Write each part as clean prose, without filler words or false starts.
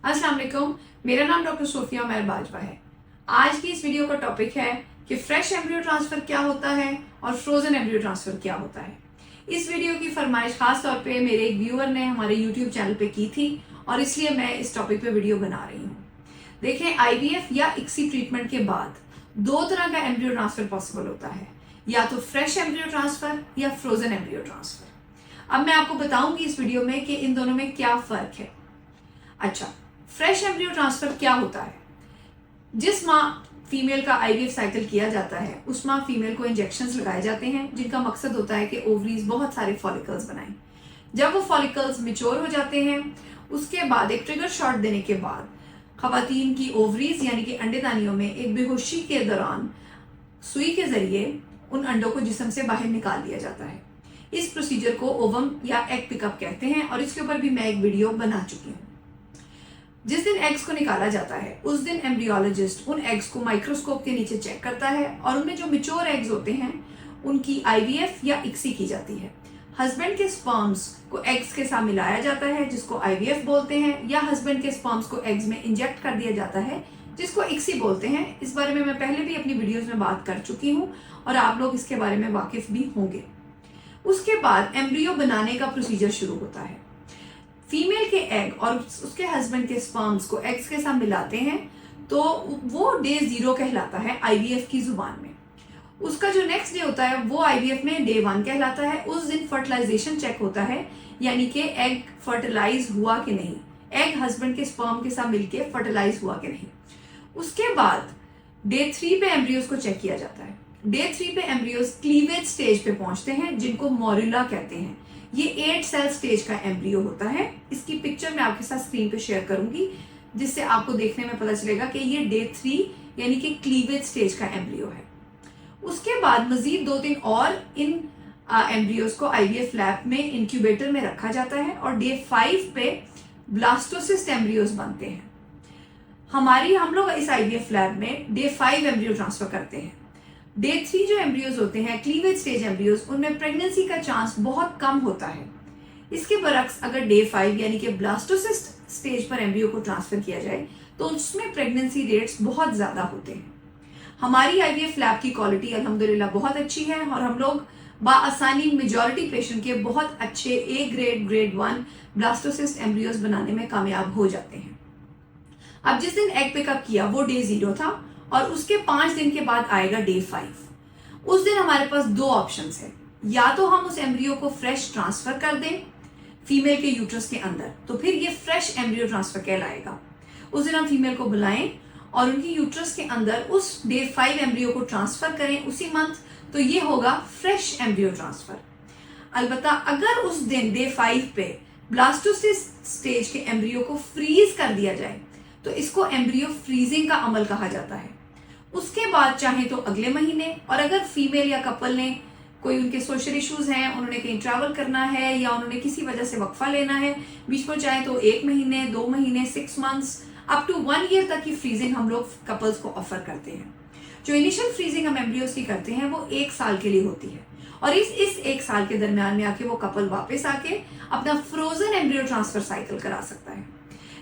अस्सलाम वालेकुम। मेरा नाम डॉक्टर सोफिया उमर बाजवा है। आज की इस वीडियो का टॉपिक है कि फ्रेश एम्ब्रियो ट्रांसफर क्या होता है और फ्रोजन एम्ब्रियो ट्रांसफर क्या होता है। इस वीडियो की फरमाइश खास तौर पे मेरे एक व्यूअर ने हमारे यूट्यूब चैनल पे की थी और इसलिए मैं इस टॉपिक पे वीडियो बना रही हूँ। देखें, आईवीएफ या इक्सी ट्रीटमेंट के बाद दो तरह का एम्ब्रियो ट्रांसफर पॉसिबल होता है, या तो फ्रेश एम्ब्रियो ट्रांसफर या फ्रोजन एम्ब्रियो ट्रांसफर। अब मैं आपको बताऊंगी इस वीडियो में कि इन दोनों में क्या फर्क है। अच्छा, फ्रेश एम्ब्रियो ट्रांसफर क्या होता है? जिस माँ फीमेल का आईवीएफ साइकिल किया जाता है उस माँ फीमेल को इंजेक्शंस लगाए जाते हैं जिनका मकसद होता है कि ओवरीज बहुत सारे फॉलिकल्स बनाएं। जब वो फॉलिकल्स मैच्योर हो जाते हैं उसके बाद एक ट्रिगर शॉट देने के बाद खवातीन की ओवरीज यानी कि अंडेदानियों में एक बेहोशी के दौरान सुई के जरिए उन अंडों को जिस्म से बाहर निकाल दिया जाता है। इस प्रोसीजर को ओवम या एग पिकअप कहते हैं और इसके ऊपर भी मैं एक वीडियो बना चुकी हूँ। जिस दिन एग्स को निकाला जाता है उस दिन एम्ब्रियोलॉजिस्ट उन एग्स को माइक्रोस्कोप के नीचे चेक करता है और उनमें जो मैच्योर एग्स होते हैं उनकी आईवीएफ या इक्सी की जाती है। हस्बैंड के स्पर्म्स को एग्स के साथ मिलाया जाता है जिसको आईवीएफ बोलते हैं, या हस्बैंड के स्पर्म्स को एग्स में इंजेक्ट कर दिया जाता है जिसको इक्सी बोलते हैं। इस बारे में मैं पहले भी अपनी वीडियोज में बात कर चुकी हूँ और आप लोग इसके बारे में वाकिफ भी होंगे। उसके बाद एम्ब्रियो बनाने का प्रोसीजर शुरू होता है। फीमेल के एग और उसके हस्बैंड के स्पर्म्स को एग्स के साथ मिलाते हैं तो वो डे 0 कहलाता है आईवीएफ की जुबान में। उसका जो नेक्स्ट डे होता है वो आईवीएफ में डे 1 कहलाता है। उस दिन फर्टिलाइजेशन चेक होता है, यानी कि एग फर्टिलाइज हुआ कि नहीं, एग हस्बैंड के स्पर्म के साथ मिलके फर्टिलाइज हुआ कि नहीं। उसके बाद डे 3 पे एम्ब्रियोज को चेक किया जाता है। डे 3 पे एम्ब्रियोज क्लीवेज स्टेज पे पहुंचते हैं जिनको मोरुला कहते हैं। ये 8 सेल स्टेज का एम्ब्रियो होता है। इसकी पिक्चर मैं आपके साथ स्क्रीन पे शेयर करूंगी जिससे आपको देखने में पता चलेगा कि ये डे 3 यानी कि क्लीवेज स्टेज का एम्ब्रियो है। उसके बाद मजीद 2 दिन और इन एम्ब्रियोज को आईवीएफ लैब में इंक्यूबेटर में रखा जाता है और डे 5 पे ब्लास्टोसिस्ट एम्ब्रियोज बनते हैं। हम लोग इस आईवीएफ लैब में डे 5 एम्ब्रियो ट्रांसफर करते हैं। डे 3 जो एम्ब्रियोज होते हैं क्लीवेज स्टेज एम्ब्रियोज, उनमें प्रेगनेंसी का चांस बहुत कम होता है। इसके बरक्स अगर डे 5 यानी कि ब्लास्टोसिस्ट स्टेज पर एम्ब्रियो को ट्रांसफर किया जाए तो उसमें प्रेगनेंसी रेट्स बहुत ज्यादा होते हैं। हमारी आईवीएफ लैब की क्वालिटी अल्हम्दुलिल्लाह बहुत अच्छी है और हम लोग बाआसानी मेजॉरिटी पेशेंट के बहुत अच्छे A grade, grade 1 blastocyst embryos बनाने में कामयाब हो जाते हैं। अब जिस दिन एग पिकअप किया वो डे 0 था और उसके 5 दिन के बाद आएगा डे 5। उस दिन हमारे पास 2 ऑप्शंस है, या तो हम उस एम्ब्रियो को फ्रेश ट्रांसफर कर दें फीमेल के यूट्रस के अंदर, तो फिर ये फ्रेश एम्ब्रियो ट्रांसफर कहलाएगा। उस दिन हम फीमेल को बुलाएं और उनकी यूट्रस के अंदर उस डे 5 एम्ब्रियो को ट्रांसफर करें उसी मंथ, तो ये होगा फ्रेश एम्ब्रियो ट्रांसफर। अलबत्ता अगर उस दिन डे 5 पे ब्लास्टोसिस्ट स्टेज के एम्ब्रियो को फ्रीज कर दिया जाए तो इसको एम्ब्रियो फ्रीजिंग का अमल कहा जाता है। उसके बाद चाहे तो अगले महीने, और अगर फीमेल या कपल ने कोई उनके सोशल इश्यूज हैं, उन्होंने कहीं ट्रैवल करना है या उन्होंने किसी वजह से वक्फा लेना है बीच में, चाहे तो 1 महीने, 2 महीने, 6 मंथ्स अप टू 1 ईयर तक की फ्रीजिंग हम लोग कपल्स को ऑफर करते हैं। जो इनिशियल फ्रीजिंग हम एम्ब्रियोज की करते हैं वो 1 साल के लिए होती है और इस 1 साल के दरमियान में आके वो कपल वापस आके अपना फ्रोजन एम्ब्रियो ट्रांसफर साइकिल करा सकता है।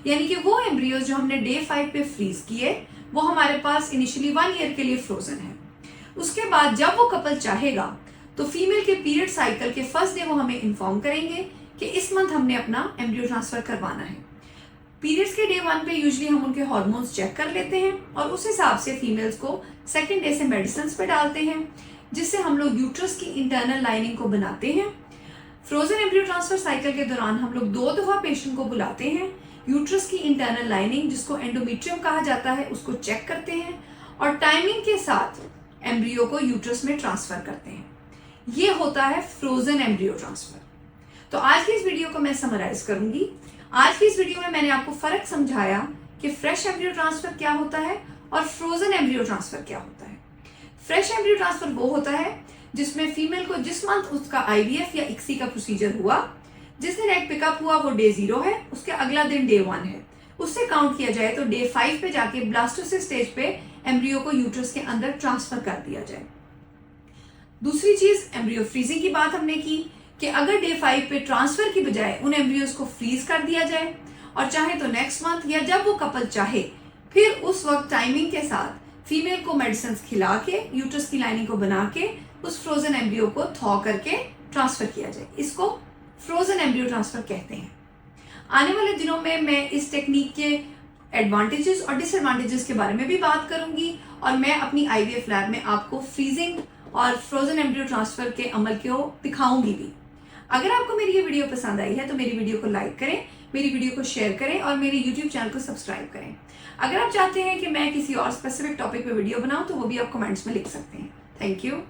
यानी कि वो एम्ब्रियोज जो हमने डे 5 पे फ्रीज किए वो हमारे पास इनिशियली 1 ईयर के लिए फ्रोजन है। उसके बाद जब वो कपल चाहेगा तो फीमेल के पीरियड साइकिल के फर्स्ट डे वो हमें इन्फॉर्म करेंगे कि इस मंथ हमने अपना एम्ब्रियो ट्रांसफर करवाना है। पीरियड्स के डे 1 पे यूजुअली हम उनके हार्मोन्स चेक कर लेते हैं और उस हिसाब से फीमेल्स को सेकेंड डे से मेडिसिन पे डालते हैं जिससे हम लोग यूट्रस की इंटरनल लाइनिंग को बनाते हैं। फ्रोजन एम्ब्रियो ट्रांसफर साइकिल के दौरान हम लोग 2 दफा पेशेंट को बुलाते हैं, यूट्रस की इंटरनल लाइनिंग जिसको एंडोमेट्रियम कहा जाता है उसको चेक करते हैं और टाइमिंग के साथ एम्ब्रियो को यूट्रस में ट्रांसफर करते हैं। ये होता है फ्रोजन एम्ब्रियो ट्रांसफर। तो आज की इस वीडियो को मैं समराइज करूंगी। आज की इस वीडियो में मैंने आपको फर्क समझाया कि फ्रेश एम्ब्रियो ट्रांसफर क्या होता है और फ्रोजन एम्ब्रियो ट्रांसफर क्या होता है। फ्रेश एम्ब्रियो ट्रांसफर वो होता है जिसमें फीमेल को जिस मंथ उसका आईवीएफ या इक्सी का प्रोसीजर हुआ, जिस दिन एग पिकअप हुआ वो डे 0 है, उसके अगला दिन डे 1 है, उससे काउंट किया जाए तो डे 5 पे जाके ब्लास्टोसिस स्टेज पे एम्ब्रियो को यूट्रस के अंदर ट्रांसफर कर दिया जाए। दूसरी चीज एम्ब्रियो फ्रीजिंग की बात हमने की कि अगर डे 5 पे ट्रांसफर की बजाय उन एम्ब्रियोज को फ्रीज कर दिया जाए और चाहे तो नेक्स्ट मंथ या जब वो कपल चाहे फिर उस वक्त टाइमिंग के साथ फीमेल को मेडिसिन खिला के यूट्रस की लाइनिंग को बना के उस फ्रोजन एम्ब्रियो को थॉ करके ट्रांसफर किया जाए। इसको फ्रोजन एम्ब्रियो ट्रांसफर कहते हैं। आने वाले दिनों में मैं इस टेक्निक के एडवांटेजेस और डिसएडवांटेजेस के बारे में भी बात करूंगी और मैं अपनी आईवीएफ लैब में आपको फ्रीजिंग और फ्रोजन एम्ब्रियो ट्रांसफर के अमल को दिखाऊंगी भी। अगर आपको मेरी ये वीडियो पसंद आई है तो मेरी वीडियो को लाइक करें, मेरी वीडियो को शेयर करें और मेरे यूट्यूब चैनल को सब्सक्राइब करें। अगर आप चाहते हैं कि मैं किसी और स्पेसिफिक टॉपिक पे वीडियो बनाऊं तो वो भी आप कमेंट्स में लिख सकते हैं। Thank you.